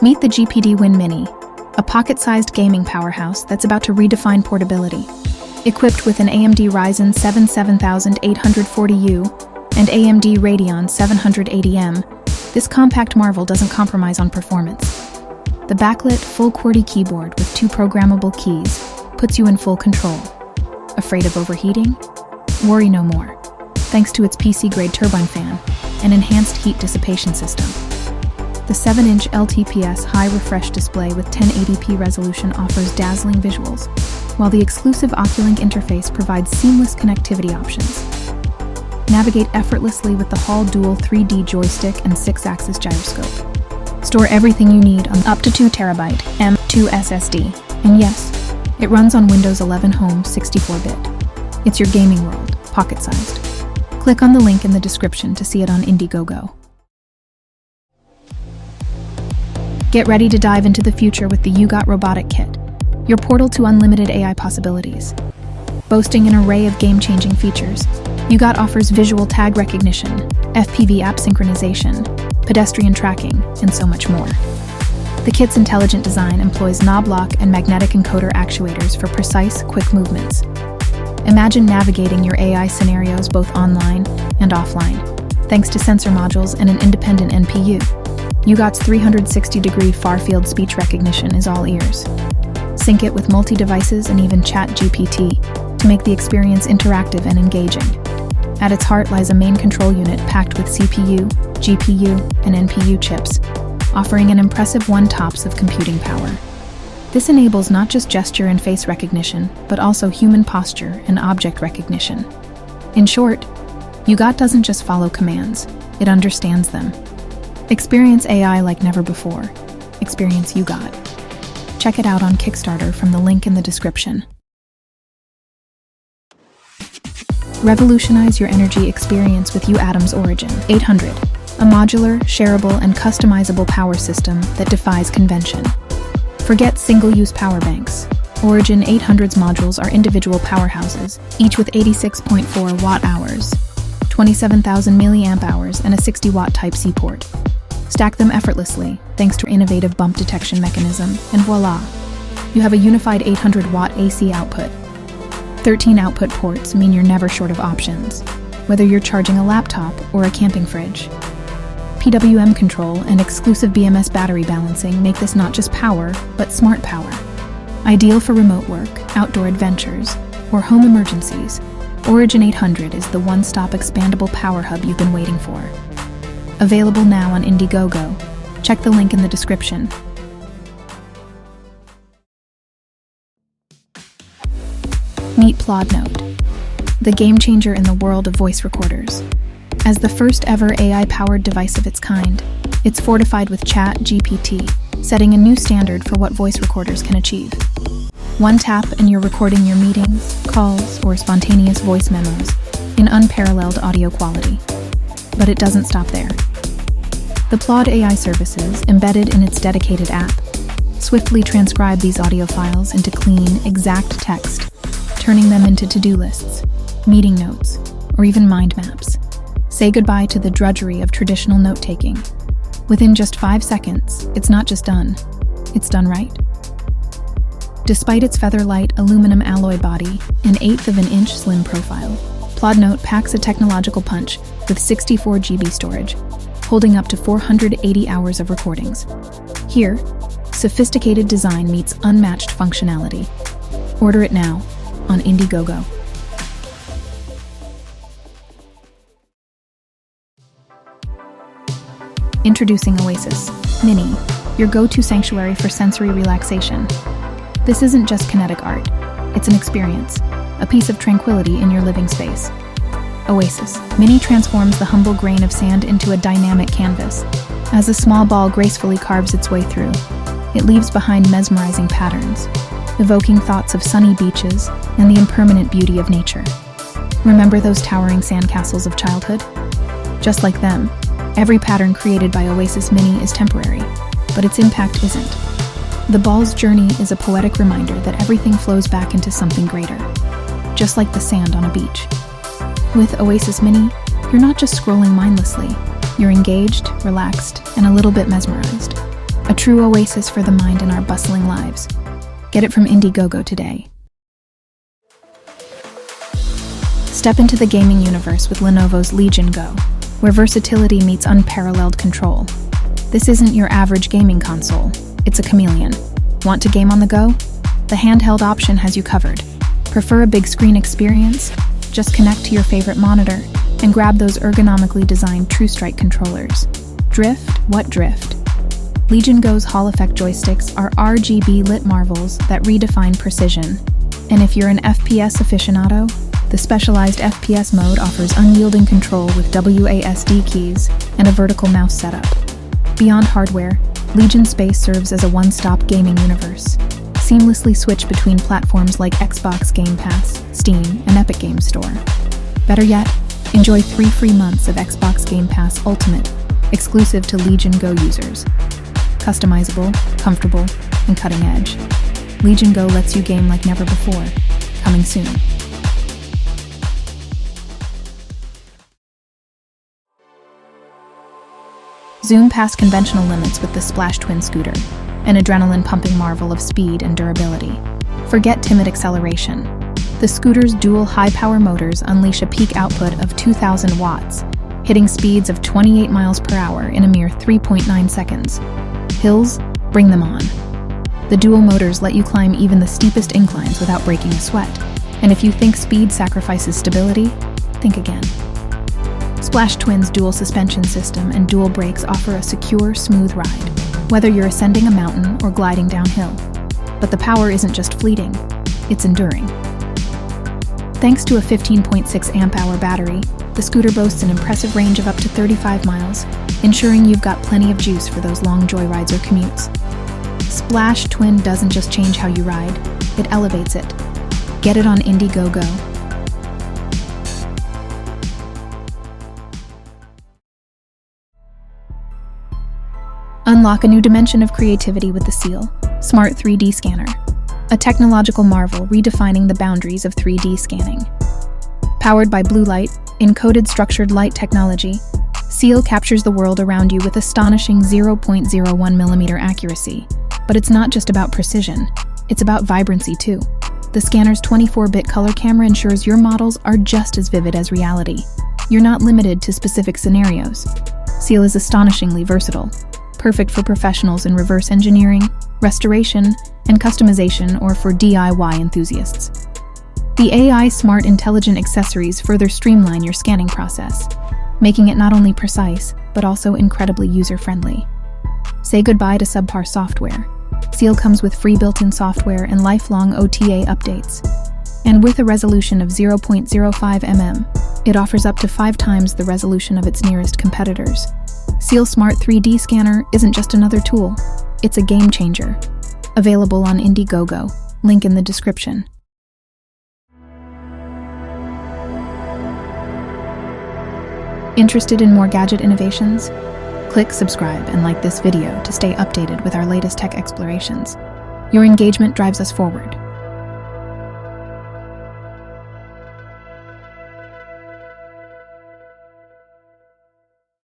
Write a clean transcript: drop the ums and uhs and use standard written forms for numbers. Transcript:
Meet the GPD WIN Mini, a pocket-sized gaming powerhouse that's about to redefine portability. Equipped with an AMD Ryzen 7 7840U and AMD Radeon 780M, this compact marvel doesn't compromise on performance. The backlit, full QWERTY keyboard with 2 programmable keys puts you in full control. Afraid of overheating? Worry no more, thanks to its PC-grade turbine fan and enhanced heat dissipation system. The 7-inch LTPS high-refresh display with 1080p resolution offers dazzling visuals, while the exclusive Oculink interface provides seamless connectivity options. Navigate effortlessly with the Hall Dual 3D joystick and 6-axis gyroscope. Store everything you need on up to 2 TB M.2 SSD. And yes, it runs on Windows 11 Home 64-bit. It's your gaming world, pocket-sized. Click on the link in the description to see it on Indiegogo. Get ready to dive into the future with the UGOT Robotic Kit, your portal to unlimited AI possibilities. Boasting an array of game-changing features, UGOT offers visual tag recognition, FPV app synchronization, pedestrian tracking, and so much more. The kit's intelligent design employs knob lock and magnetic encoder actuators for precise, quick movements. Imagine navigating your AI scenarios both online and offline, thanks to sensor modules and an independent NPU. UGOT's 360-degree far-field speech recognition is all ears. Sync it with multi-devices and even ChatGPT to make the experience interactive and engaging. At its heart lies a main control unit packed with CPU, GPU, and NPU chips, offering an impressive 1 TOPS of computing power. This enables not just gesture and face recognition, but also human posture and object recognition. In short, UGOT doesn't just follow commands, it understands them. Experience AI like never before. Experience UGOT. Check it out on Kickstarter from the link in the description. Revolutionize your energy experience with UGOT's Origin 800, a modular, shareable, and customizable power system that defies convention. Forget single-use power banks. Origin 800's modules are individual powerhouses, each with 86.4 watt-hours, 27,000 milliamp hours, and a 60-watt Type-C port. Stack them effortlessly, thanks to our innovative bump detection mechanism, and voila! You have a unified 800-watt AC output. 13 output ports mean you're never short of options, whether you're charging a laptop or a camping fridge. PWM control and exclusive BMS battery balancing make this not just power, but smart power. Ideal for remote work, outdoor adventures, or home emergencies, Origin 800 is the one-stop expandable power hub you've been waiting for. Available now on Indiegogo. Check the link in the description. Meet PLAUD Note, the game changer in the world of voice recorders. As the first ever AI-powered device of its kind, it's fortified with ChatGPT, setting a new standard for what voice recorders can achieve. 1 tap and you're recording your meetings, calls, or spontaneous voice memos in unparalleled audio quality. But it doesn't stop there. The PLAUD AI services, embedded in its dedicated app, swiftly transcribe these audio files into clean, exact text, turning them into to-do lists, meeting notes, or even mind maps. Say goodbye to the drudgery of traditional note-taking. Within just 5 seconds, it's not just done, it's done right. Despite its feather-light aluminum alloy body and 1/8 of an inch slim profile, PLAUD Note packs a technological punch with 64 GB storage, holding up to 480 hours of recordings. Here, sophisticated design meets unmatched functionality. Order it now on Indiegogo. Introducing Oasis Mini, your go-to sanctuary for sensory relaxation. This isn't just kinetic art, it's an experience, a piece of tranquility in your living space. Oasis Mini transforms the humble grain of sand into a dynamic canvas. As a small ball gracefully carves its way through, it leaves behind mesmerizing patterns, evoking thoughts of sunny beaches and the impermanent beauty of nature. Remember those towering sandcastles of childhood? Just like them, every pattern created by Oasis Mini is temporary, but its impact isn't. The ball's journey is a poetic reminder that everything flows back into something greater, just like the sand on a beach. With Oasis Mini, you're not just scrolling mindlessly, you're engaged, relaxed, and a little bit mesmerized. a true oasis for the mind in our bustling lives. Get it from Indiegogo today. Step into the gaming universe with Lenovo's Legion Go, where versatility meets unparalleled control. This isn't your average gaming console, it's a chameleon. Want to game on the go? The handheld option has you covered. Prefer a big screen experience? Just connect to your favorite monitor and grab those ergonomically designed TrueStrike controllers. Drift? What drift? Legion Go's Hall Effect joysticks are RGB lit marvels that redefine precision. And if you're an FPS aficionado, the specialized FPS mode offers unyielding control with WASD keys and a vertical mouse setup. Beyond hardware, Legion Space serves as a one-stop gaming universe. Seamlessly switch between platforms like Xbox Game Pass, Steam, and Epic Games Store. Better yet, enjoy 3 free months of Xbox Game Pass Ultimate, exclusive to Legion Go users. Customizable, comfortable, and cutting edge. Legion Go lets you game like never before. Coming soon. Zoom past conventional limits with the SPLACH twin scooter, an adrenaline-pumping marvel of speed and durability. Forget timid acceleration. The scooter's dual high-power motors unleash a peak output of 2,000 watts, hitting speeds of 28 miles per hour in a mere 3.9 seconds. Hills? Bring them on. The dual motors let you climb even the steepest inclines without breaking a sweat. And if you think speed sacrifices stability, think again. SPLACH Twin's dual suspension system and dual brakes offer a secure, smooth ride, whether you're ascending a mountain or gliding downhill. But the power isn't just fleeting, it's enduring. Thanks to a 15.6 amp-hour battery, the scooter boasts an impressive range of up to 35 miles, ensuring you've got plenty of juice for those long joyrides or commutes. SPLACH Twin doesn't just change how you ride, it elevates it. Get it on Indiegogo. Unlock a new dimension of creativity with the Seal Smart 3D Scanner, a technological marvel redefining the boundaries of 3D scanning. Powered by blue light, encoded structured light technology, Seal captures the world around you with astonishing 0.01mm accuracy. But it's not just about precision, it's about vibrancy too. The scanner's 24-bit color camera ensures your models are just as vivid as reality. You're not limited to specific scenarios. Seal is astonishingly versatile, perfect for professionals in reverse engineering, restoration, and customization, or for DIY enthusiasts. The AI Smart Intelligent accessories further streamline your scanning process, making it not only precise, but also incredibly user-friendly. Say goodbye to subpar software. Seal comes with free built-in software and lifelong OTA updates. And with a resolution of 0.05 mm, it offers up to 5 times the resolution of its nearest competitors. Seal Smart 3D Scanner isn't just another tool, it's a game changer. Available on Indiegogo, link in the description. Interested in more gadget innovations? Click subscribe and like this video to stay updated with our latest tech explorations. Your engagement drives us forward.